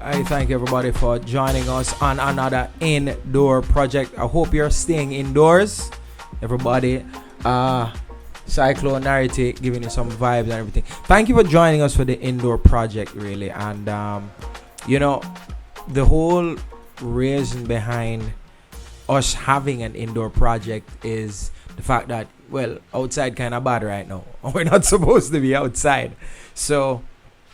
I thank everybody for joining us on another indoor project. I hope you're staying indoors. Everybody, Cyclone Narrative giving you some vibes and everything. Thank you for joining us for the indoor project, really. And, the whole reason behind us having an indoor project is the fact that, well, outside kind of bad right now. We're not supposed to be outside. So,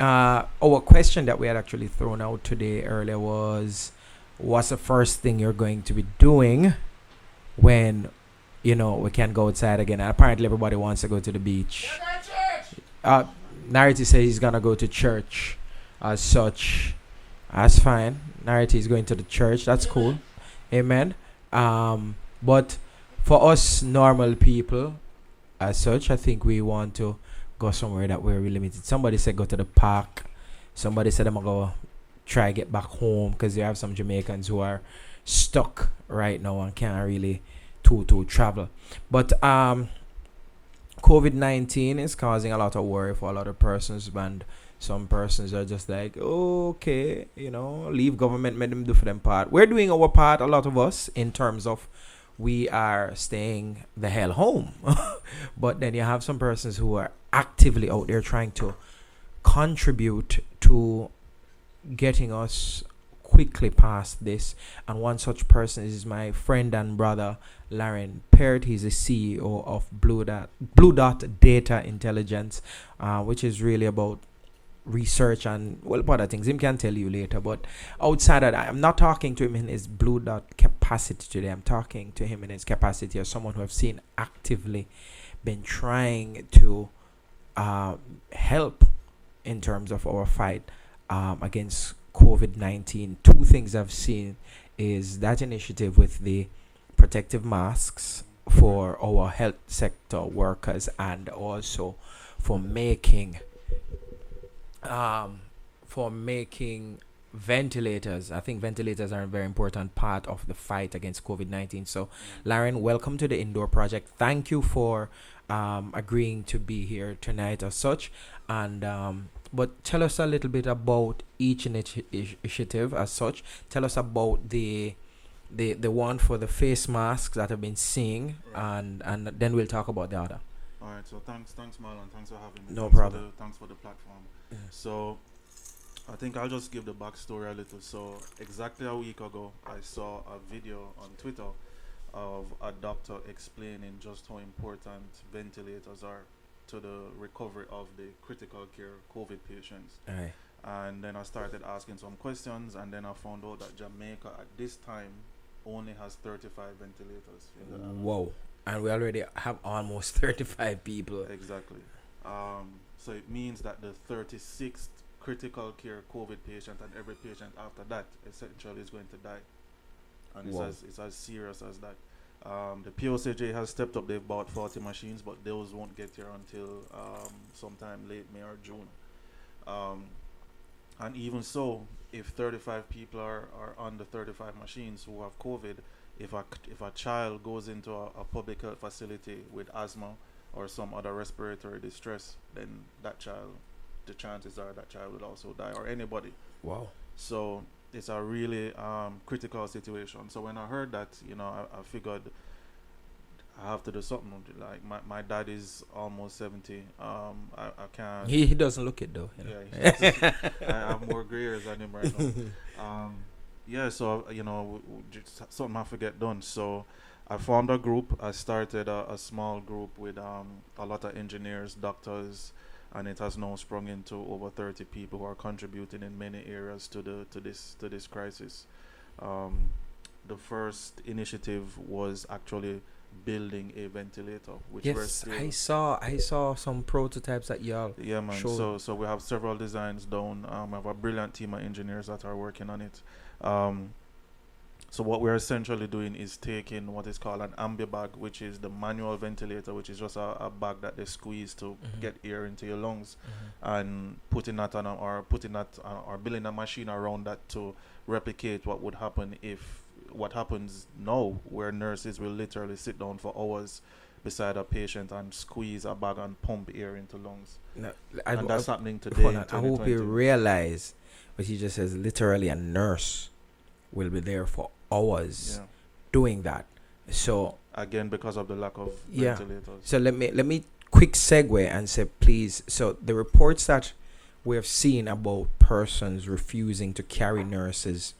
our question that we had actually thrown out today earlier was, what's the first thing you're going to be doing when, we can't go outside again? And apparently everybody wants to go to the beach. Narity says he's going to go to church as such. That's fine. Narity is going to the church. That's cool. Amen. But for us normal people, as such, I think we want to go somewhere that we're really limited. Somebody said go to the park. Somebody said I'm going to go try get back home because you have some Jamaicans who are stuck right now and can't really to travel. But COVID-19 is causing a lot of worry for a lot of persons, and some persons are just like, okay, leave government, make them do for them part. We're doing our part, a lot of us, in terms of we are staying the hell home. But then you have some persons who are actively out there trying to contribute to getting us quickly past this. And one such person is my friend and brother, Larren Peart. He's the CEO of Blue Dot Data Intelligence, which is really about research and other things. Him can tell you later. But outside of that, I'm not talking to him in his Blue Dot capacity today. I'm talking to him in his capacity as someone who I've seen actively been trying to help in terms of our fight against COVID-19. Two things I've seen is that initiative with the protective masks for our health sector workers, and also for making ventilators. I think ventilators are a very important part of the fight against COVID-19. So, Larren, welcome to the Indoor Project. Thank you for agreeing to be here tonight as such. And but tell us a little bit about each initiative as such. Tell us about the one for the face masks that I've been seeing, right. and then we'll talk about the other. All right. So thanks, Marlon. Thanks for having me. No problem. Thanks for the platform. Yeah. So I think I'll just give the backstory a little. So exactly a week ago, I saw a video on Twitter of a doctor explaining just how important ventilators are to the recovery of the critical care COVID patients. Aye. And then I started asking some questions, and then I found out that Jamaica at this time only has 35 ventilators in the island. Whoa. And we already have almost 35 people. Exactly. So it means that the 36th critical care COVID patient and every patient after that essentially is going to die. And it's as serious as that. The POCJ has stepped up. They've bought 40 machines, but those won't get here until sometime late May or June. And even so, if 35 people are on the 35 machines who have COVID, if a child goes into a public health facility with asthma or some other respiratory distress, then the chances are that child will also die, or anybody. Wow. So it's a really critical situation. So when I heard that, I figured I have to do something. Like my dad is almost 70. I can't. He doesn't look it though. Yeah, I have more gray hairs than him right now. So just something I have to get done. So I formed a group. I started a small group with a lot of engineers, doctors, and it has now sprung into over 30 people who are contributing in many areas to this crisis. The first initiative was actually building a ventilator, which yes, I saw some prototypes that y'all showed. So we have several designs done. We have a brilliant team of engineers that are working on it. So what we're essentially doing is taking what is called an ambi bag, which is the manual ventilator, which is just a bag that they squeeze to get air into your lungs, and putting that on or building a machine around that to replicate what would happen if what happens now, where nurses will literally sit down for hours beside a patient and squeeze a bag and pump air into lungs. No, and that's happening today. I hope you realize but he just says literally a nurse will be there for hours Yeah. doing that. So Again, because of the lack of yeah. ventilators. So let me quick segue and say, please. So the reports that we have seen about persons refusing to carry nurses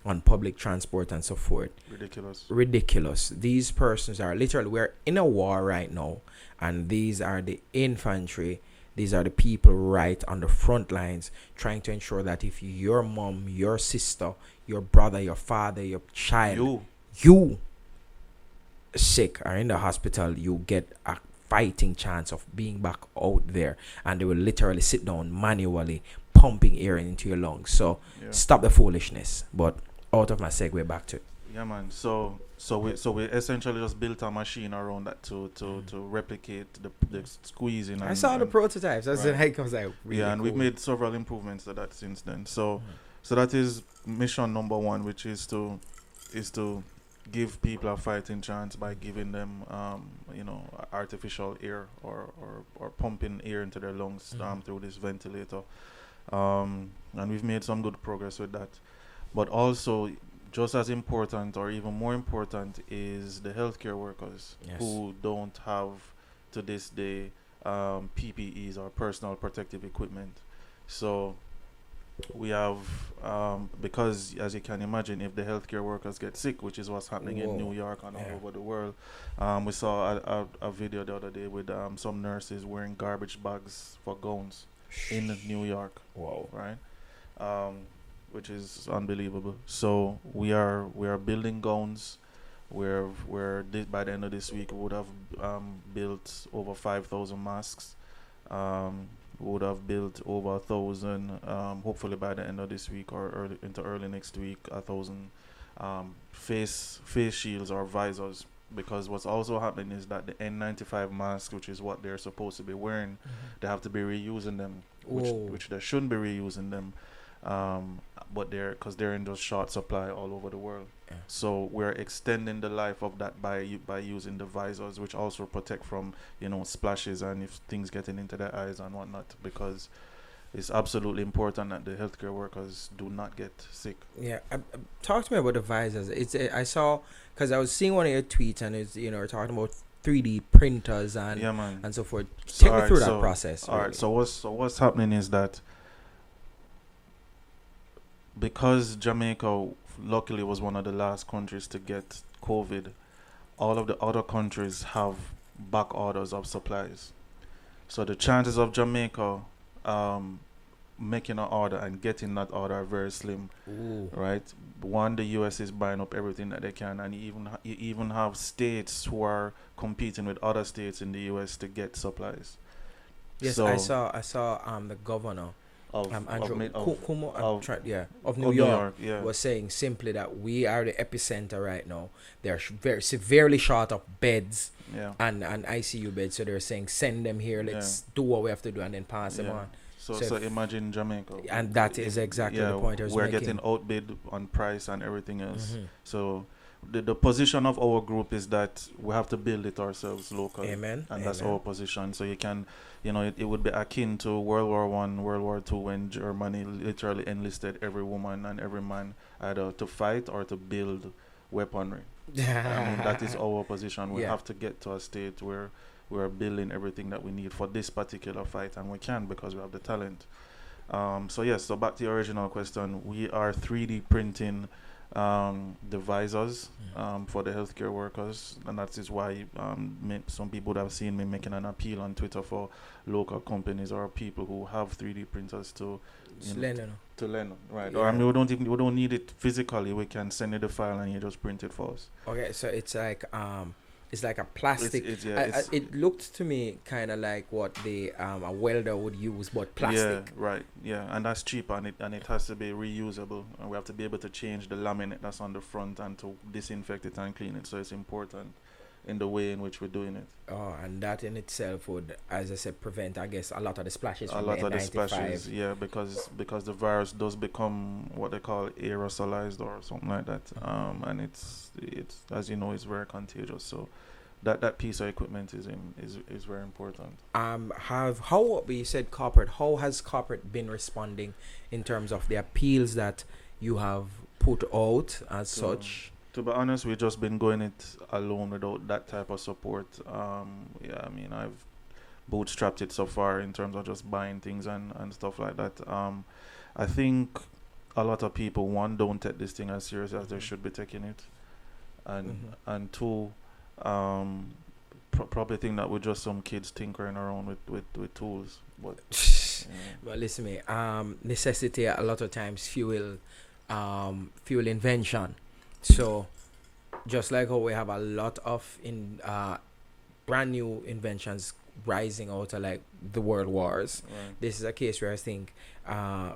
on public transport and so forth, Ridiculous. ridiculous. These persons are literally, we're in a war right now, and these are the infantry. These are the people right on the front lines trying to ensure that if your mom, your sister, your brother, your father, your child, you sick are in the hospital, you get a fighting chance of being back out there, and they will literally sit down manually pumping air into your lungs. So Yeah. stop the foolishness. But out of my segue back to Yeah, man. So we essentially just built a machine around that to replicate the squeezing. I saw the and prototypes. That's right. like I was like, really yeah, and we've cool. made several improvements to that since then. So that is mission number one, which is to give people a fighting chance by giving them artificial air or pumping air into their lungs through this ventilator. And we've made some good progress with that. But also, just as important or even more important is the healthcare workers Yes. who don't have to this day PPEs or personal protective equipment. So we have because, as you can imagine, if the healthcare workers get sick, which is what's happening in Whoa. New York and all Yeah. over the world, we saw a video the other day with some nurses wearing garbage bags for gowns in New York, Wow. right? Which is unbelievable. So we are building gowns. By the end of this week we would have built over 5,000 masks. We would have built over 1,000. Hopefully by the end of this week or early next week, 1,000 face shields or visors. Because what's also happening is that the N95 masks, which is what they're supposed to be wearing, they have to be reusing them, Whoa. which they shouldn't be reusing them. But because they're in those short supply all over the world. Yeah. So we're extending the life of that by using the visors, which also protect from splashes and if things getting into their eyes and whatnot, because it's absolutely important that the healthcare workers do not get sick. Yeah, talk to me about the visors. I saw, because I was seeing one of your tweets, and it's we're talking about 3D printers and Yeah, man. and so forth. So, Take me alright, through so- that process. All right. So what's happening is that because Jamaica luckily was one of the last countries to get COVID, all of the other countries have back orders of supplies. So the chances of Jamaica making an order and getting that order are very slim, Ooh. right? One, the US is buying up everything that they can, and you even have states who are competing with other states in the US to get supplies. Yes, So, I saw the governor of Andrew Cuomo of New York yeah. was saying simply that we are the epicenter right now. They're very severely short of beds Yeah. and ICU beds, so they're saying send them here. Let's do what we have to do and then pass them Yeah. on. So So imagine Jamaica. And that is exactly the point I was we're making. getting outbid on price and everything else. Mhm. So the position of our group is that we have to build it ourselves locally. Amen. And that's Amen. our position. So you can, it would be akin to World War One, World War Two, when Germany literally enlisted every woman and every man either to fight or to build weaponry. I mean, that is our position. We Yeah. have to get to a state where we're building everything that we need for this particular fight, and we can because we have the talent. So back to your original question, we are 3D printing the visors for the healthcare workers, and that is why some people would have seen me making an appeal on Twitter for local companies or people who have 3D printers to lend, right? Yeah. Or I mean, we don't need it physically. We can send you the file and you just print it for us. Okay, so it's like a plastic. It looked to me kind of like what a welder would use, but plastic. Yeah, right. Yeah, and that's cheap, and it has to be reusable, and we have to be able to change the laminate that's on the front and to disinfect it and clean it. So it's important in the way in which we're doing it. Oh, and that in itself would, as I said, prevent, I guess, a lot of the splashes. A from lot the of the N95. splashes, yeah, because the virus does become what they call aerosolized or something like that, and it's as you know, it's very contagious. So that piece of equipment is very important. How we said corporate? How has corporate been responding in terms of the appeals that you have put out as So, such? to be honest, we've just been going it alone without that type of support. Yeah, I mean, I've bootstrapped it so far in terms of just buying things and stuff like that. I think a lot of people, one, don't take this thing as serious as they should be taking it, and and two, um, probably think that we're just some kids tinkering around with tools. But Well, listen, me. Necessity a lot of times fuel invention. So just like how we have a lot of brand new inventions rising out of like the world wars, right. this is a case where I think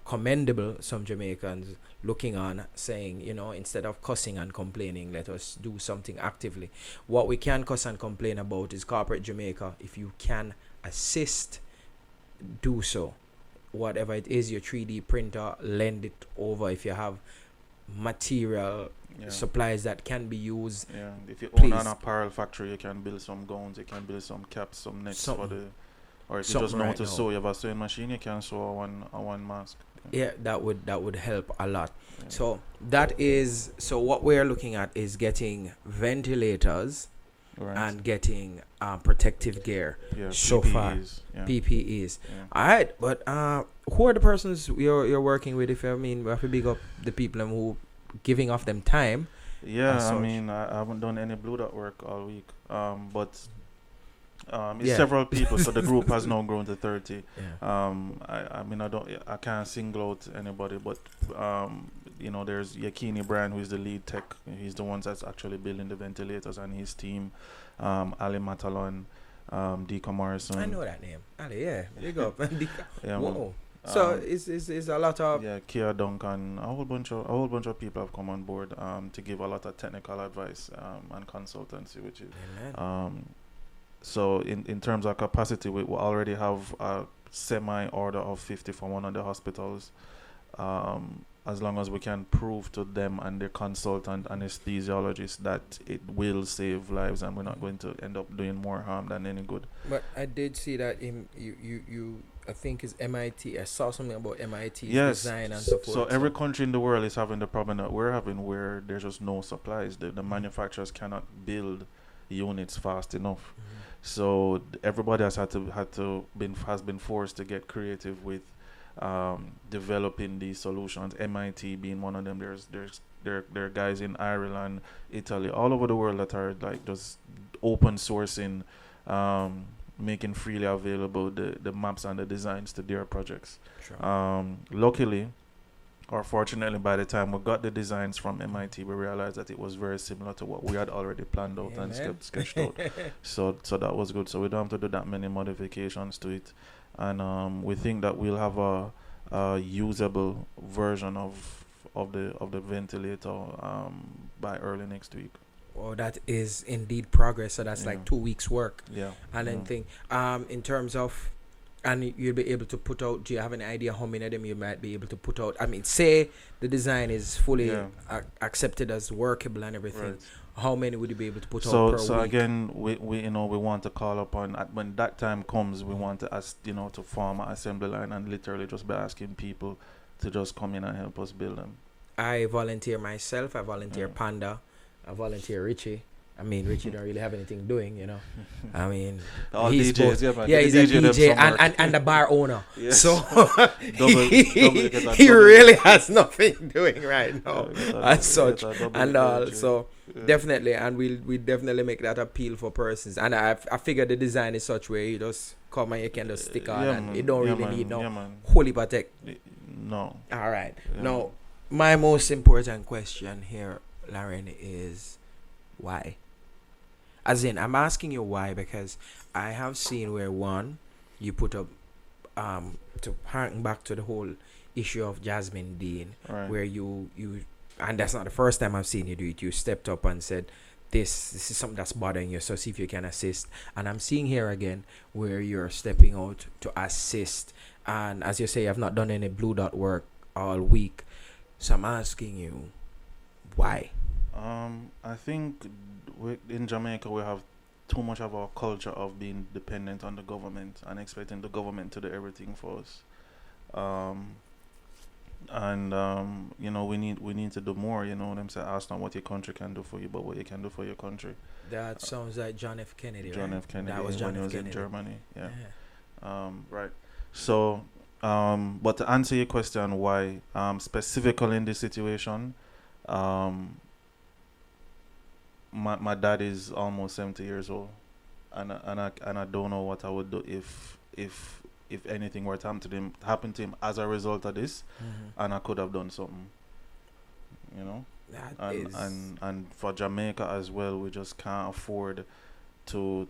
commendable some Jamaicans looking on saying, instead of cussing and complaining, let us do something actively. What we can cuss and complain about is corporate Jamaica. If you can assist, do so. Whatever it is, your 3D printer, lend it over. If you have material Yeah. supplies that can be used, Yeah, if you own please. an apparel factory, you can build some gowns, you can build some caps, some nets for Something. the. Or if you Something just know how right to now. sew, you have a sewing machine, you can sew a one mask. Yeah, that would help a lot. Yeah. So what we're looking at is getting ventilators Right. and getting protective gear, yeah, so far. PPEs, yeah. PPEs. Yeah. All right, but who are the persons you're working with? If I mean, we have to big up the people who giving off them time. Yeah, as I such. mean, I haven't done any blue dot work all week. But it's Yeah. several people, so the group has now grown to 30. Yeah. I mean, I can't single out anybody, but there's Yakini Brand, who is the lead tech. He's the one that's actually building the ventilators, and his team, Ali Matalon, Deacon Morrison. I know that name. Ali, yeah. Big up. Yeah, man. Whoa. So Um, it's a lot of Yeah, Kia Duncan, a whole bunch of people have come on board to give a lot of technical advice and consultancy, which is so in terms of capacity, we already have a semi order of 50 for one of the hospitals. As long as we can prove to them and their consultant anesthesiologist that it will save lives and we're not going to end up doing more harm than any good. But I did see that you I think it's MIT. I saw something about MIT's Yes. design and so forth. So every country in the world is having the problem that we're having, where there's just no supplies. The manufacturers cannot build units fast enough. So everybody has has been forced to get creative with developing these solutions. MIT being one of them. There are guys in Ireland, Italy, all over the world that are like just open sourcing, making freely available the maps and the designs to their projects. Sure. Luckily, or fortunately, by the time we got the designs from MIT, we realized that it was very similar to what we had already planned out and sketched out. So that was good. So we don't have to do that many modifications to it, and we think that we'll have a usable version of the ventilator by early next week. Oh, that is indeed progress. So that's Yeah. like 2 weeks work. Yeah. And then think in terms of, and you'll be able to put out, do you have any idea how many of them you might be able to put out? I mean, say the design is fully Yeah. accepted as workable and everything. Right. How many would you be able to put out So per so week? again, we want to call upon when that time comes, we want to ask to form an assembly line and literally just be asking people to just come in and help us build them. I volunteer myself. I volunteer Yeah. Panda. I volunteer Richie. I mean, Richie don't really have anything doing, I mean, All he's DJs, both- yeah, man. yeah, Get he's the a DJ them DJ some work. and the bar owner. Yes. So Double he get that he double. really has nothing doing right now Yeah, get that as such double, get that double and all. energy. So Yeah. definitely, and we definitely make that appeal for persons. And I figure the design is such where you just come and you can just stick on, Yeah, and man. you don't Yeah, really man. need no Yeah, man. holy protect. No. All right. Yeah, Now, man. my most important question here, Larren, is why? As in, I'm asking you why because I have seen where one, you put up, to harken back to the whole issue of Jasmine Dean, Right. where you, and that's not the first time I've seen you do it. You stepped up and said, this is something that's bothering you, so see if you can assist. And I'm seeing here again where you're stepping out to assist. And as you say, I've not done any blue dot work all week. So I'm asking you, why? I think in Jamaica we have too much of our culture of being dependent on the government and expecting the government to do everything for us. You know, we need to do more. You know what I'm saying? Ask not what your country can do for you, but what you can do for your country. That sounds like John F. Kennedy, John right? F. Kennedy. That was John when F. he was Kennedy. in Germany. Yeah. Yeah. Right. So, but to answer your question, why specifically in this situation, my dad is almost 70 years old, and I don't know what I would do if anything were to happen to him as a result of this, and I could have done something, you know. And for Jamaica as well, we just can't afford to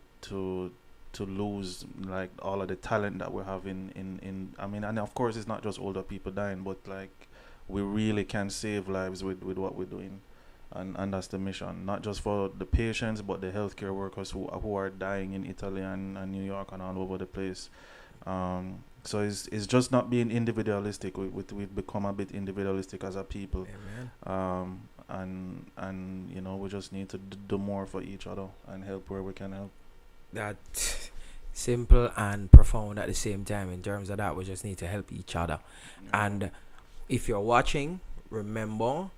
lose like all of the talent that we have in I mean, and of course it's not just older people dying, but like we really can save lives with what we're doing, and that's the mission, not just for the patients but the healthcare workers who are dying in Italy and New York and all over the place. So it's just not being individualistic. We've become a bit individualistic as a people. Amen. And you know, we just need to do more for each other and help where we can help. That simple and profound at the same time. In terms of that, we just need to help each other. And if you're watching, remember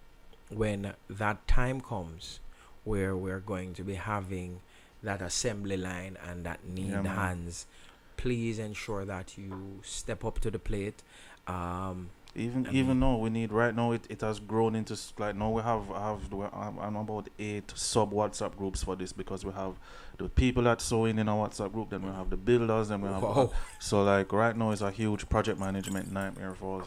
when that time comes where we're going to be having that assembly line and that need hands, please ensure that you step up to the plate. Even though we need right now, it has grown into like now we have I'm about 8 sub WhatsApp groups for this, because we have the people that sew in our WhatsApp group, then we have the builders, then we have so like right now it's a huge project management nightmare for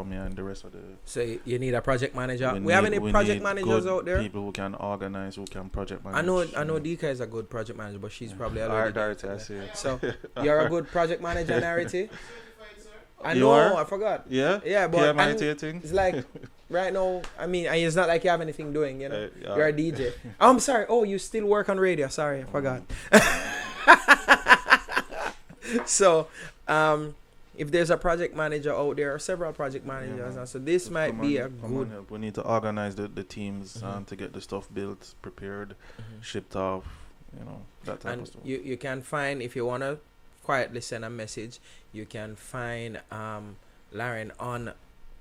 me and the rest of the. So you need a project manager. We have any project managers out there? People who can organize, who can project manage. I know Dika is a good project manager, but she's probably a Narity, I see. So you're a good project manager, Narity. I You know, are? I forgot. Yeah, Yeah, but thing. it's like right now. I mean, and it's not like you have anything doing. You know, Yeah. you're a DJ. I'm sorry. Oh, you still work on radio? Sorry, I forgot. So, if there's a project manager out there, or several project managers, and so this might be a good. We need to organize the teams to get the stuff built, prepared, shipped off. You know, that type of stuff. You can find, if you wanna quietly send a message, you can find Larren on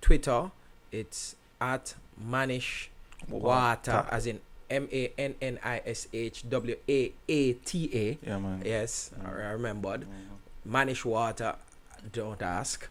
Twitter. It's at Manish Water, as in MANNISHWAATA. Yeah, man. Yes, I remembered. Manish Water. Don't ask.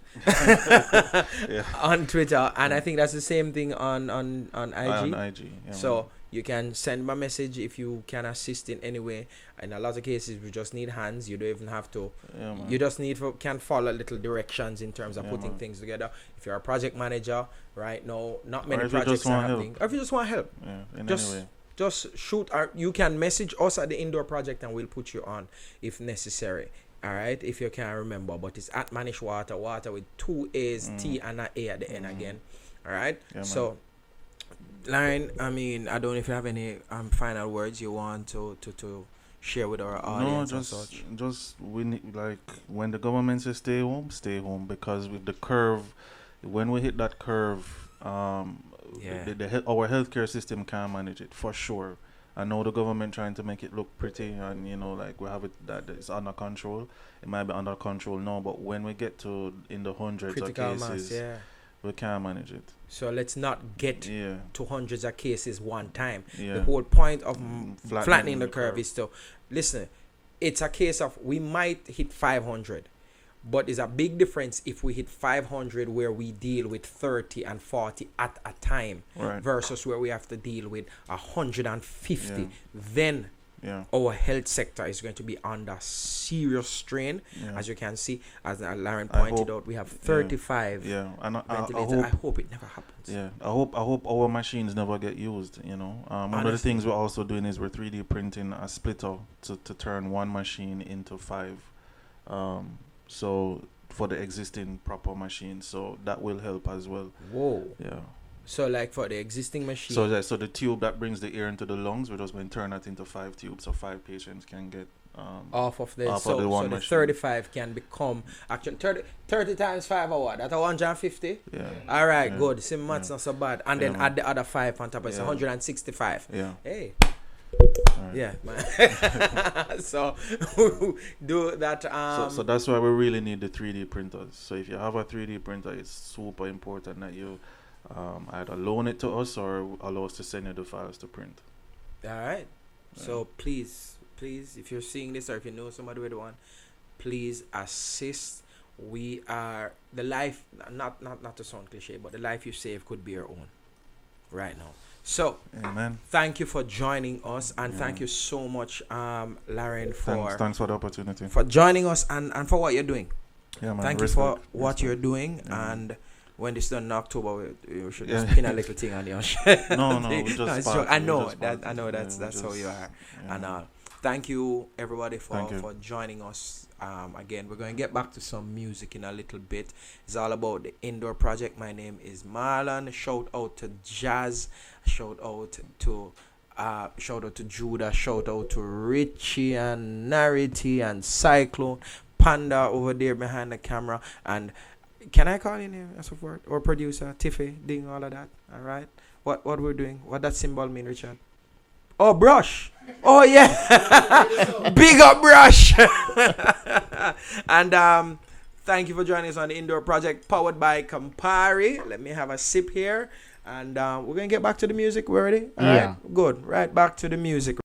On Twitter, and I think that's the same thing on IG. On IG. Yeah, So man. you can send my message if you can assist in any way. In a lot of cases, we just need hands. You don't even have to. Yeah, man. You just can follow little directions in terms of putting man. things together. If you're a project manager, right now, not many if you projects just are want happening. Or if you just want help, Yeah, in just any way. just shoot. Or you can message us at the indoor project, and we'll put you on if necessary. All right, if you can't remember, but it's at Manish Water with 2 A's, T and an A at the end again. All right, Yeah, so Larren, I mean, I don't know if you have any final words you want to share with our audience. No, and such. just we need, like, when the government says stay home, because with the curve, when we hit that curve, our healthcare system can't manage it for sure. I know the government trying to make it look pretty, and you know, like we have it that it's under control. It might be under control now, but when we get to in the hundreds Critical of cases, mass, we can't manage it. So let's not get to hundreds of cases one time. The whole point of flattening the curve is to listen. It's a case of we might hit 500, but there's a big difference if we hit 500 where we deal with 30 and 40 at a time, versus where we have to deal with 150. Then our health sector is going to be under serious strain. As you can see, as Larren pointed out, we have 35 and ventilators. I hope it never happens. I hope our machines never get used, you know. One of the things we're also doing is we're 3D printing a splitter to turn one machine into 5. So for the existing proper machines, so that will help as well. Whoa. Yeah. So like for the existing machine. So the tube that brings the air into the lungs, we're just going to turn that into 5 tubes, so 5 patients can get off of the one so the machine. 35 can become actually 30 times 5 or what? That's 150. Yeah. All right, good. Sim math's not so bad. And then add the other 5 on top. It's 165. Yeah. Hey. Right. Yeah, man. So do that. So that's why we really need the 3D printers. So if you have a 3D printer, it's super important that you either loan it to us or allow us to send you the files to print. All right. So please, if you're seeing this or if you know somebody with one, please assist. We are the life, not to sound cliche, but the life you save could be your own right now. So, amen. Thank you for joining us, and thank you so much, Larren, thanks for the opportunity, for joining us, and for what you're doing. Yeah, man. Thank you for what you're doing, and when this is done in October, we should just pin a little thing on your shirt. No, we just. I know that's how you are, and thank you everybody for joining us. Again, we're going to get back to some music in a little bit. It's all about the indoor project. My name is Marlon. Shout out to Jazz. Shout out to Judah. Shout out to Richie and Narity and Cyclone Panda over there behind the camera. And can I call in here and so forth? Or producer Tiffy doing all of that. All right. What we're doing? What that symbol mean, Richard? Oh, Brush. Oh, yeah. Big up, Brush. And thank you for joining us on the Indoor Project powered by Campari. Let me have a sip here. And we're going to get back to the music. We're ready? All right. Good. Right back to the music.